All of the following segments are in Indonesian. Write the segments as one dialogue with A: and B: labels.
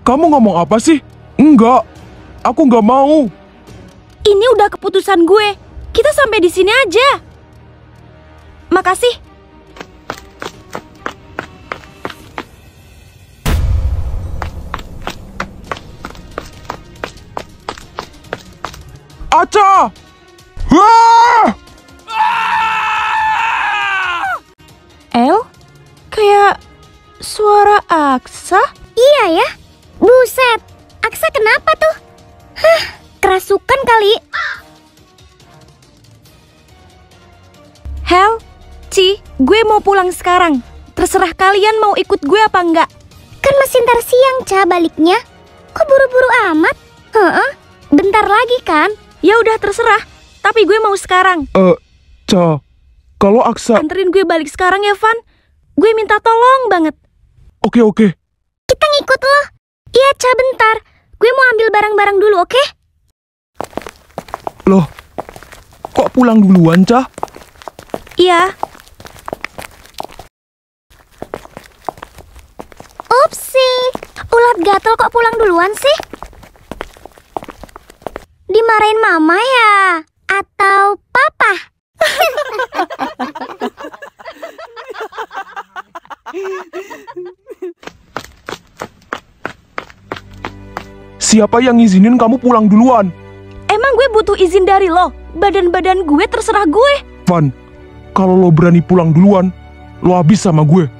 A: Kamu ngomong apa sih? Enggak, aku nggak mau.
B: Ini udah keputusan gue. Kita sampai di sini aja. Makasih.
A: Aca! Wah!
B: El? Kayak suara Aksa?
C: Iya ya? Buset, Aksa kenapa tuh? Hah, kerasukan kali.
B: Hel, Ci, gue mau pulang sekarang. Terserah kalian mau ikut gue apa enggak.
C: Kan masih ntar siang, Ca, baliknya. Kok buru-buru amat? Heeh, bentar lagi kan?
B: Ya udah terserah, tapi gue mau sekarang.
A: Ca, kalau Aksa...
B: Anterin gue balik sekarang ya, Van. Gue minta tolong banget.
A: Oke.
C: Kita ngikut loh. Iya, Ca, bentar. Gue mau ambil barang-barang dulu, oke?
A: Loh, kok pulang duluan, Ca?
B: Iya.
C: Upsi, ulat gatel kok pulang duluan sih? Dimarahin mama ya? Atau papa?
A: Siapa yang ngizinin kamu pulang duluan?
B: Emang gue butuh izin dari lo? Badan-badan gue terserah gue.
A: Van, kalau lo berani pulang duluan, lo habis sama gue.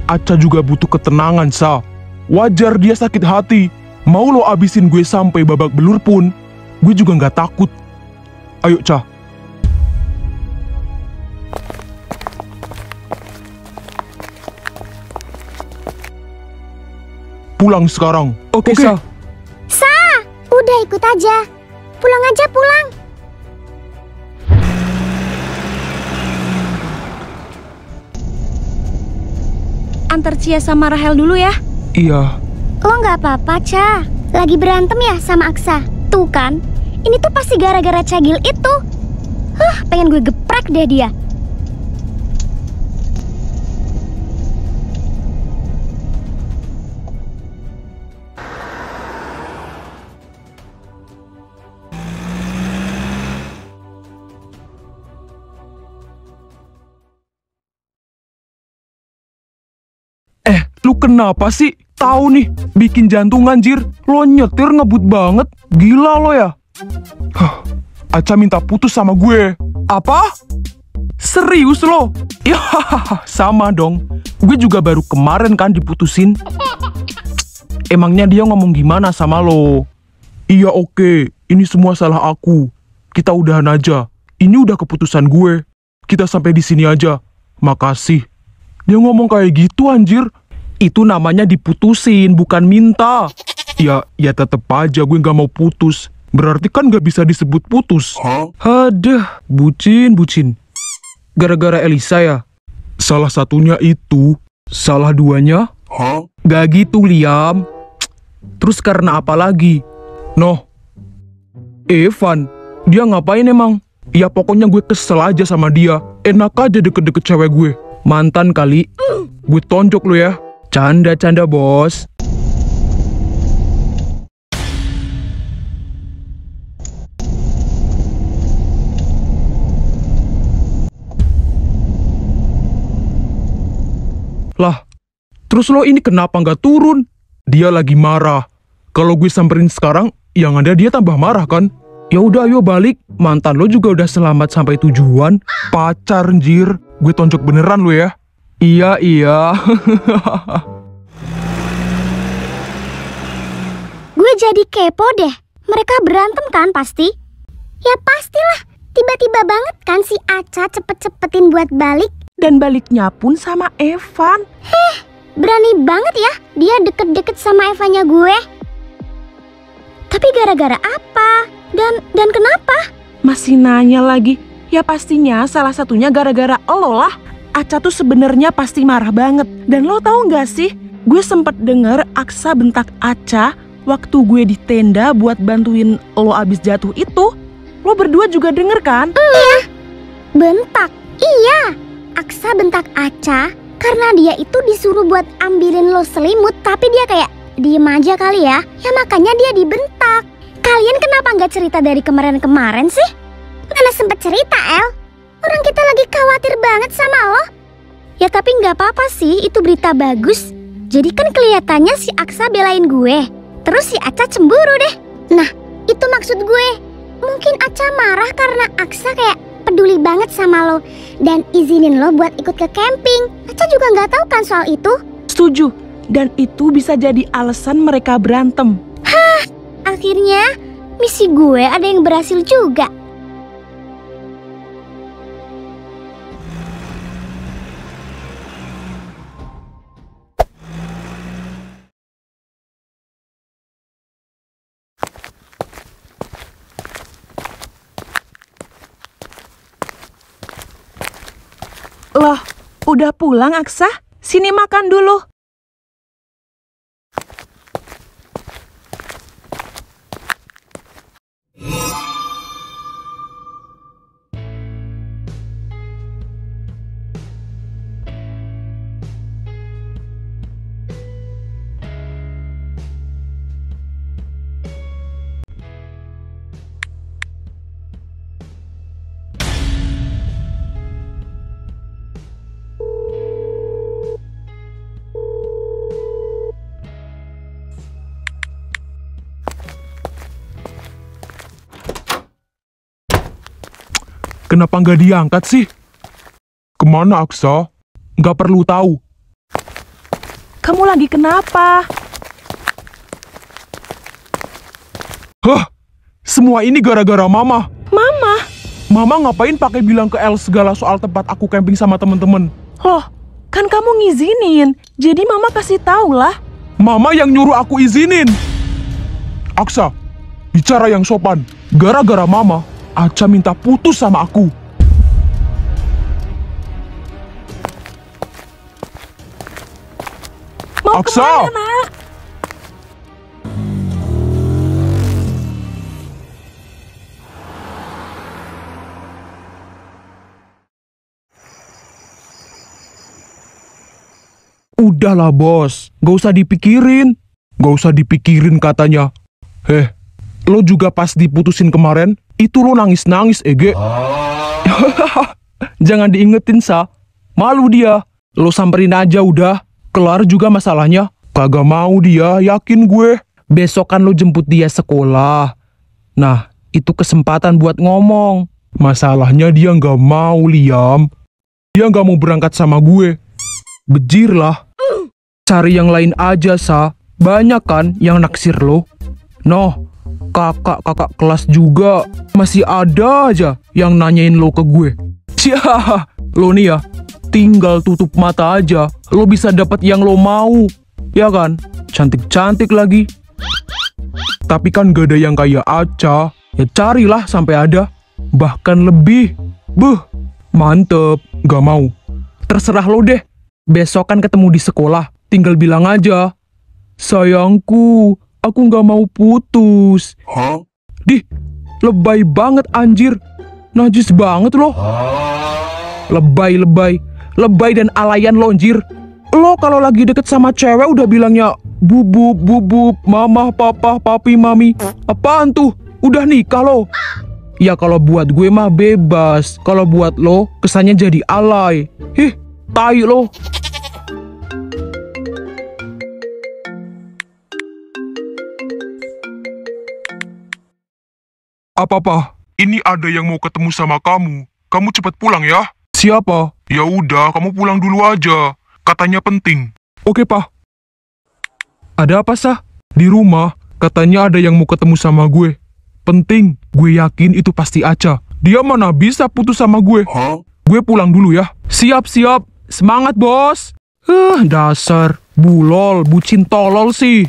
A: Aca juga butuh ketenangan, Sa. Wajar dia sakit hati. Mau lo abisin gue sampai babak belur pun, gue juga nggak takut. Ayo, Ca. Pulang sekarang. Oke, Sa.
C: Sa, udah ikut aja. Pulang aja, pulang.
B: Antar Cia sama Rahel dulu ya.
A: Iya.
C: Lo nggak apa-apa, Ca. Lagi berantem ya sama Aksa. Tuh kan, ini tuh pasti gara-gara Cagil itu. Pengen gue geprek deh dia.
A: Lu kenapa sih? Tahu nih, bikin jantung anjir. Lo nyetir ngebut banget. Gila lo ya. Aca minta putus sama gue. Apa? Serius lo? Ya, sama dong. Gue juga baru kemarin kan diputusin. Emangnya dia ngomong gimana sama lo? Iya oke, ini semua salah aku. Kita udahan aja. Ini udah keputusan gue. Kita sampai di sini aja. Makasih. Dia ngomong kayak gitu anjir. Itu namanya diputusin, bukan minta. Ya tetep aja gue nggak mau putus. Berarti kan nggak bisa disebut putus. Aduh, bucin. Gara-gara Elisa ya? Salah satunya itu. Salah duanya? Gak gitu, Liam. Terus karena apa lagi? Noh, Evan, dia ngapain emang? Ya pokoknya gue kesel aja sama dia. Enak aja deket-deket cewek gue. Mantan kali. Gue tonjok lo ya. Canda-canda, bos. Lah, terus lo ini kenapa nggak turun? Dia lagi marah. Kalau gue samperin sekarang, yang ada dia tambah marah kan? Ya udah, ayo balik. Mantan lo juga udah selamat sampai tujuan. Pacar, anjir. Gue tonjok beneran lo ya. Iya.
C: Gue jadi kepo deh. Mereka berantem kan pasti? Ya pastilah. Tiba-tiba banget kan si Aca cepet-cepetin buat balik.
B: Dan baliknya pun sama Evan.
C: Berani banget ya dia deket-deket sama Evanya gue. Tapi gara-gara apa? Dan kenapa?
B: Masih nanya lagi. Ya pastinya salah satunya gara-gara lo lah. Aca tuh sebenarnya pasti marah banget. Dan lo tahu nggak sih? Gue sempet denger Aksa bentak Aca waktu gue di tenda buat bantuin lo abis jatuh itu. Lo berdua juga denger kan?
C: Iya. Bentak? Iya. Aksa bentak Aca karena dia itu disuruh buat ambilin lo selimut. Tapi dia kayak, diem aja kali ya. Ya makanya dia dibentak. Kalian kenapa nggak cerita dari kemarin-kemarin sih? Mana sempet cerita, El? Orang kita lagi khawatir banget sama lo. Ya tapi nggak apa-apa sih, itu berita bagus. Jadi kan kelihatannya si Aksa belain gue. Terus si Aca cemburu deh. Nah, itu maksud gue. Mungkin Aca marah karena Aksa kayak peduli banget sama lo dan izinin lo buat ikut ke camping. Aca juga nggak tahu kan soal itu.
B: Setuju. Dan itu bisa jadi alasan mereka berantem.
C: Akhirnya misi gue ada yang berhasil juga.
B: Loh, udah pulang Aksa? Sini makan dulu.
A: Kenapa nggak diangkat sih? Kemana Aksa? Nggak perlu tahu.
B: Kamu lagi kenapa?
A: Hah? Semua ini gara-gara Mama.
B: Mama?
A: Mama ngapain pakai bilang ke El segala soal tempat aku camping sama temen-temen?
B: Loh, kan kamu ngizinin. Jadi Mama kasih tahu lah.
A: Mama yang nyuruh aku izinin. Aksa, bicara yang sopan. Gara-gara Mama, Aca minta putus sama aku.
B: Mau
A: Aksa!
B: kemana, Nak?
A: Udahlah bos, gak usah dipikirin. Gak usah dipikirin katanya. Lo juga pas diputusin kemarin, itu lo nangis-nangis, Ege. Jangan diingetin, Sa. Malu dia. Lo samperin aja udah. Kelar juga masalahnya. Kagak mau dia, yakin gue. Besok kan lo jemput dia sekolah. Nah, itu kesempatan buat ngomong. Masalahnya dia nggak mau, Liam. Dia nggak mau berangkat sama gue. Bejir lah. Cari yang lain aja, Sa. Banyak kan yang naksir lo. Noh, kakak-kakak kelas juga masih ada aja yang nanyain lo ke gue. Ciah, lo nih ya, tinggal tutup mata aja, lo bisa dapat yang lo mau. Ya kan? Cantik-cantik lagi. Tapi kan gak ada yang kayak Aca. Ya carilah sampai ada. Bahkan lebih. Beuh, mantep. Gak mau. Terserah lo deh. Besok kan ketemu di sekolah. Tinggal bilang aja, sayangku, aku gak mau putus. Hah? Dih, lebay banget anjir. Najis banget lo. Lebay dan alayan lo anjir. Lo kalau lagi deket sama cewek udah bilangnya bubub, mama, papa, papi, mami. Apaan tuh? Udah nikah lo. Ya kalau buat gue mah bebas. Kalau buat lo kesannya jadi alay. Tai lo. Apa-apa? Ini ada yang mau ketemu sama kamu. Kamu cepat pulang ya. Siapa? Ya udah, kamu pulang dulu aja. Katanya penting. Oke, Pak. Ada apa, Sah? Di rumah, katanya ada yang mau ketemu sama gue. Penting, gue yakin itu pasti Aca. Dia mana bisa putus sama gue. Hah? Gue pulang dulu ya. Siap. Semangat, bos. Dasar. Bulol, bucin tolol sih.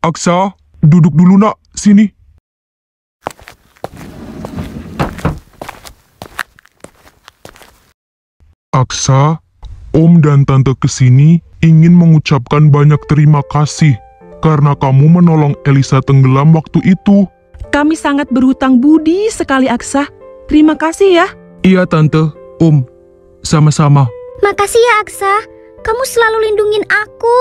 A: Aksa, duduk dulu nak, sini.
D: Aksa, Om dan Tante kesini ingin mengucapkan banyak terima kasih karena kamu menolong Elisa tenggelam waktu itu.
B: Kami sangat berhutang budi sekali, Aksa. Terima kasih ya.
A: Iya Tante, Om. Sama-sama.
C: Makasih ya Aksa, kamu selalu lindungin aku.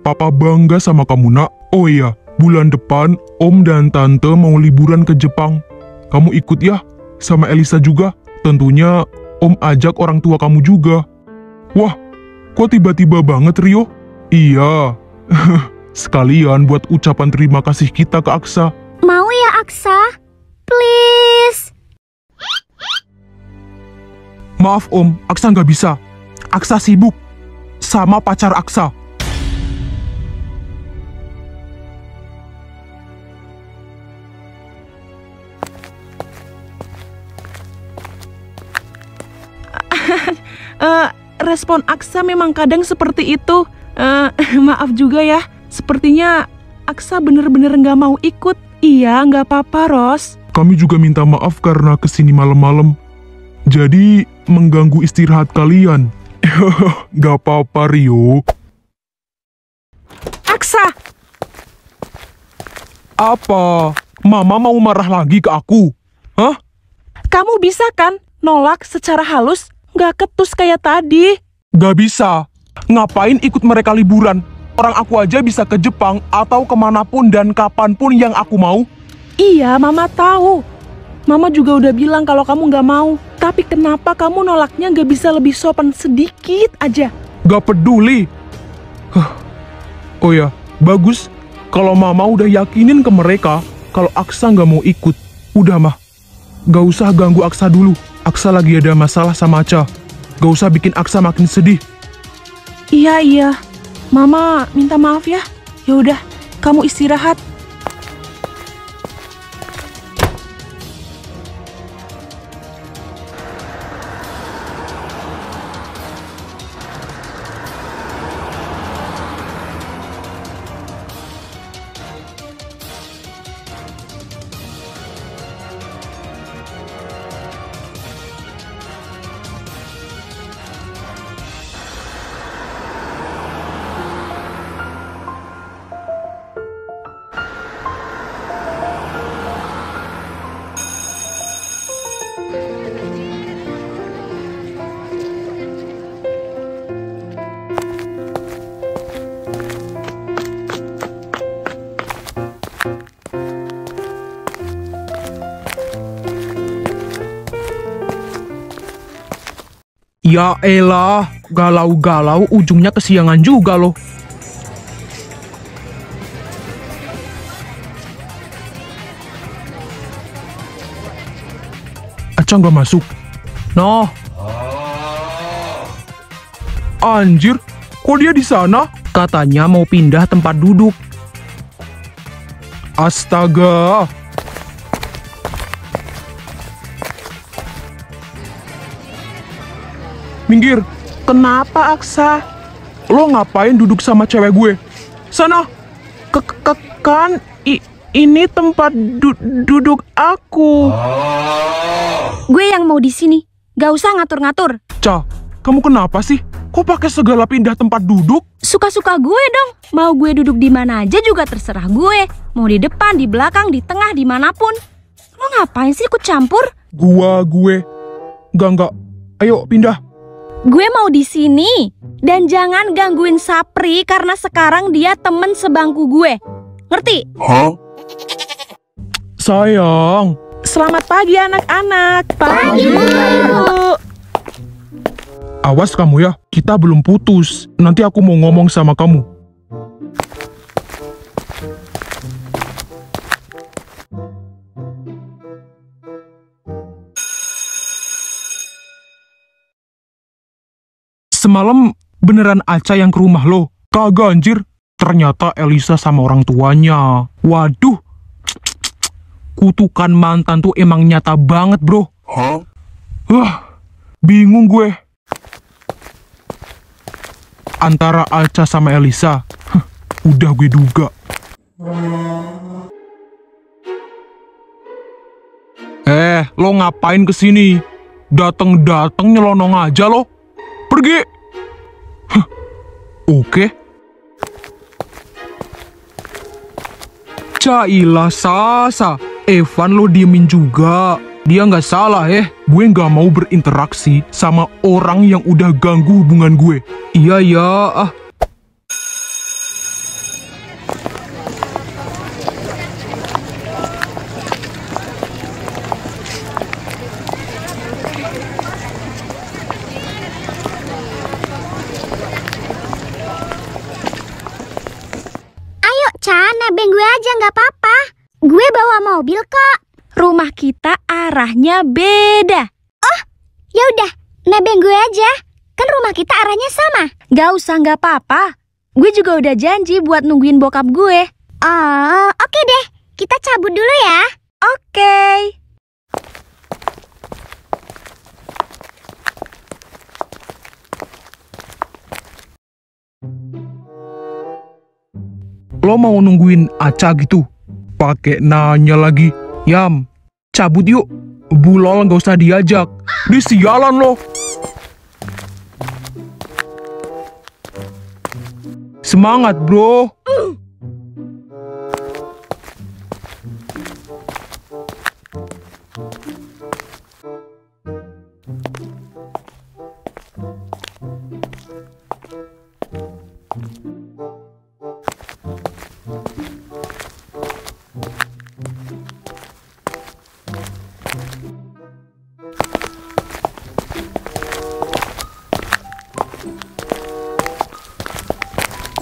A: Papa bangga sama kamu nak. Oh iya, bulan depan Om dan Tante mau liburan ke Jepang. Kamu ikut ya, sama Elisa juga. Tentunya Om ajak orang tua kamu juga. Wah, kok tiba-tiba banget Rio? Iya, sekalian buat ucapan terima kasih kita ke Aksa.
C: Mau ya Aksa? Please.
A: Maaf Om, Aksa nggak bisa. Aksa sibuk sama pacar Aksa.
B: Respon Aksa memang kadang seperti itu. Maaf juga ya, sepertinya Aksa bener-bener nggak mau ikut. Iya, nggak apa-apa, Ros.
A: Kami juga minta maaf karena kesini malam-malam. Jadi mengganggu istirahat kalian. Nggak apa-apa, Rio.
B: Aksa!
A: Apa? Mama mau marah lagi ke aku? Hah?
B: Kamu bisa kan nolak secara halus? Nggak ketus kayak tadi.
A: Nggak bisa. Ngapain ikut mereka liburan? Orang aku aja bisa ke Jepang atau kemanapun dan kapanpun yang aku mau.
B: Iya, Mama tahu. Mama juga udah bilang kalau kamu nggak mau. Tapi kenapa kamu nolaknya nggak bisa lebih sopan sedikit aja?
A: Nggak peduli. Oh ya, bagus. Kalau Mama udah yakinin ke mereka kalau Aksa nggak mau ikut. Udah mah, nggak usah ganggu Aksa dulu. Aksa lagi ada masalah sama Aca. Gak usah bikin Aksa makin sedih.
B: Iya. Mama minta maaf ya. Ya udah, kamu istirahat.
A: Ya elah, galau-galau ujungnya kesiangan juga loh. Aca nggak masuk. Nah. Anjir, kok dia di sana? Katanya mau pindah tempat duduk. Astaga. Minggir.
B: Kenapa, Aksa?
A: Lo ngapain duduk sama cewek gue? Sana.
B: Kan ini tempat duduk aku.
C: Gue yang mau di sini. Gak usah ngatur-ngatur.
A: Ca, kamu kenapa sih? Kok pakai segala pindah tempat duduk?
C: Suka-suka gue dong. Mau gue duduk di mana aja juga terserah gue. Mau di depan, di belakang, di tengah, dimanapun. Lo ngapain sih ikut campur?
A: Gue. Enggak. Ayo pindah.
C: Gue mau di sini. Dan jangan gangguin Sapri karena sekarang dia temen sebangku gue. Ngerti?
D: Hah?
A: Sayang.
B: Selamat pagi anak-anak.
C: Pagi, Bu.
A: Awas kamu ya, kita belum putus. Nanti aku mau ngomong sama kamu. Semalam beneran Aca yang ke rumah lo? Kagak anjir. Ternyata Elisa sama orang tuanya. Waduh. Kutukan mantan tuh emang nyata banget bro.
D: Hah?
A: Bingung gue. Antara Aca sama Elisa. Udah gue duga. Lo ngapain kesini? Dateng-dateng nyelonong aja lo. Pergi. Huh. Oke. Cailah Sasa. Evan lo diemin juga. Dia nggak salah Gue nggak mau berinteraksi sama orang yang udah ganggu hubungan gue. Iya ya,
C: Ayo, Chan, nebeng gue aja nggak apa-apa. Gue bawa mobil kok.
E: Rumah kita arahnya beda.
C: Oh, ya udah, nebeng gue aja. Kan rumah kita arahnya sama.
E: Gak usah, gak apa-apa. Gue juga udah janji buat nungguin bokap gue.
C: Oh, oke deh. Kita cabut dulu ya.
E: Oke.
A: lo mau nungguin Aca gitu? Pakai nanya lagi. Yam, cabut yuk. Bulol nggak usah diajak. Di sialan lo. Semangat bro.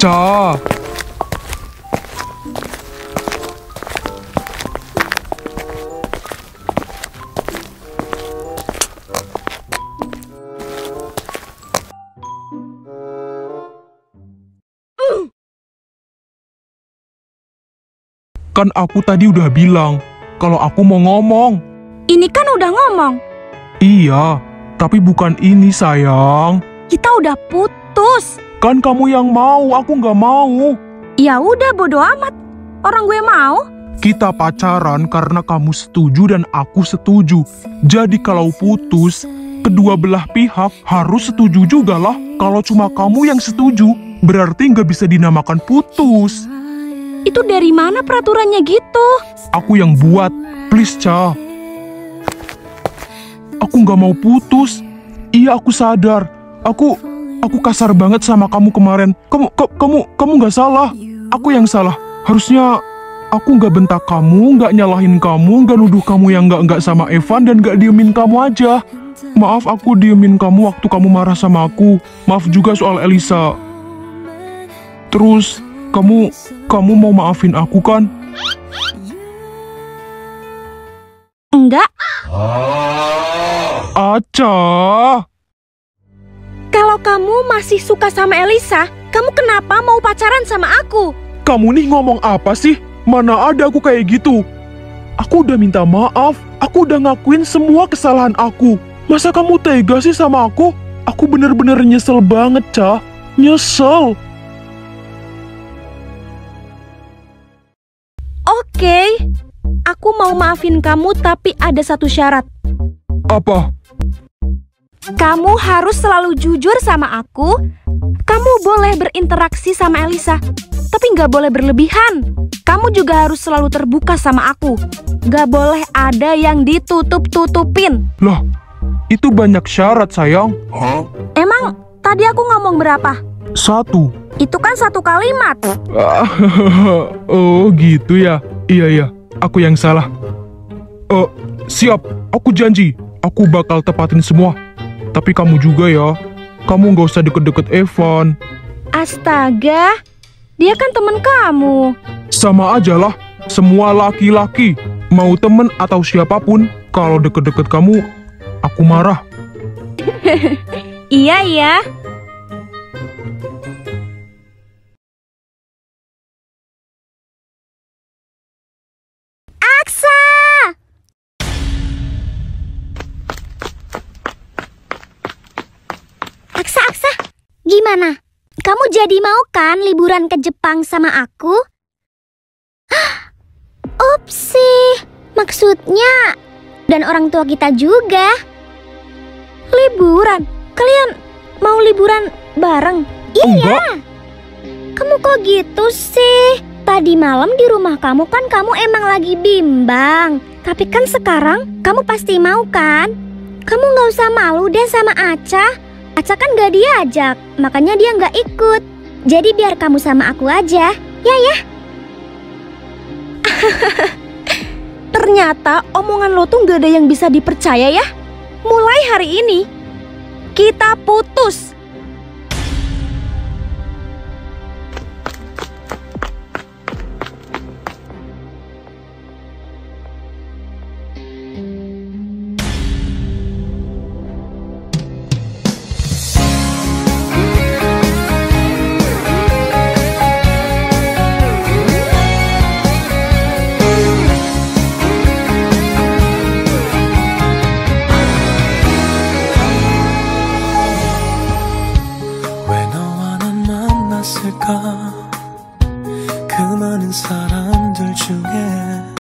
A: Ca. Kan aku tadi udah bilang kalau aku mau ngomong.
E: Ini kan udah ngomong.
A: Iya, tapi bukan ini sayang.
E: Kita udah putus.
A: Kan kamu yang mau, aku nggak mau.
E: Ya udah, bodo amat. Orang gue mau.
A: Kita pacaran karena kamu setuju dan aku setuju. Jadi kalau putus, kedua belah pihak harus setuju juga lah. Kalau cuma kamu yang setuju, berarti nggak bisa dinamakan putus.
E: Itu dari mana peraturannya gitu?
A: Aku yang buat, please Ca. Aku nggak mau putus. Iya, aku sadar. Aku kasar banget sama kamu kemarin. Kamu nggak salah. Aku yang salah. Harusnya aku nggak bentak kamu, nggak nyalahin kamu, nggak nuduh kamu yang nggak sama Evan dan nggak diemin kamu aja. Maaf, aku diemin kamu waktu kamu marah sama aku. Maaf juga soal Elisa. Terus kamu mau maafin aku kan?
E: Enggak.
A: Aca.
E: Kalau kamu masih suka sama Elisa, kamu kenapa mau pacaran sama aku?
A: Kamu nih ngomong apa sih? Mana ada aku kayak gitu? Aku udah minta maaf. Aku udah ngakuin semua kesalahan aku. Masa kamu tega sih sama aku? Aku bener-bener nyesel banget, Ca. Nyesel.
E: Oke. Aku mau maafin kamu, tapi ada satu syarat.
A: Apa?
E: Kamu harus selalu jujur sama aku. Kamu boleh berinteraksi sama Elisa, tapi nggak boleh berlebihan. Kamu juga harus selalu terbuka sama aku. Nggak boleh ada yang ditutup-tutupin.
A: Lah, itu banyak syarat, sayang.
E: Emang tadi aku ngomong berapa?
A: 1.
E: Itu kan satu kalimat.
A: Oh, gitu ya. Iya, aku yang salah. Siap, aku janji. Aku bakal tepatin semua. Tapi kamu juga ya. Kamu nggak usah deket-deket Evan.
E: Astaga, dia kan temen kamu.
A: Sama aja lah. Semua laki-laki, mau temen atau siapapun, kalau deket-deket kamu, aku marah.
E: Iya ya.
C: Aksa! Aksa, gimana? Kamu jadi mau kan liburan ke Jepang sama aku? Upsi, maksudnya dan orang tua kita juga. Liburan? Kalian mau liburan bareng?
A: Enggak.
C: Kamu kok gitu sih? Tadi malam di rumah kamu kan kamu emang lagi bimbang. Tapi kan sekarang kamu pasti mau kan? Kamu gak usah malu deh sama Aca. Aca kan gak diajak, makanya dia gak ikut. Jadi biar kamu sama aku aja, ya.
E: Ternyata omongan lo tuh gak ada yang bisa dipercaya ya. Mulai hari ini, kita putus.
F: 그 많은 사람들 중에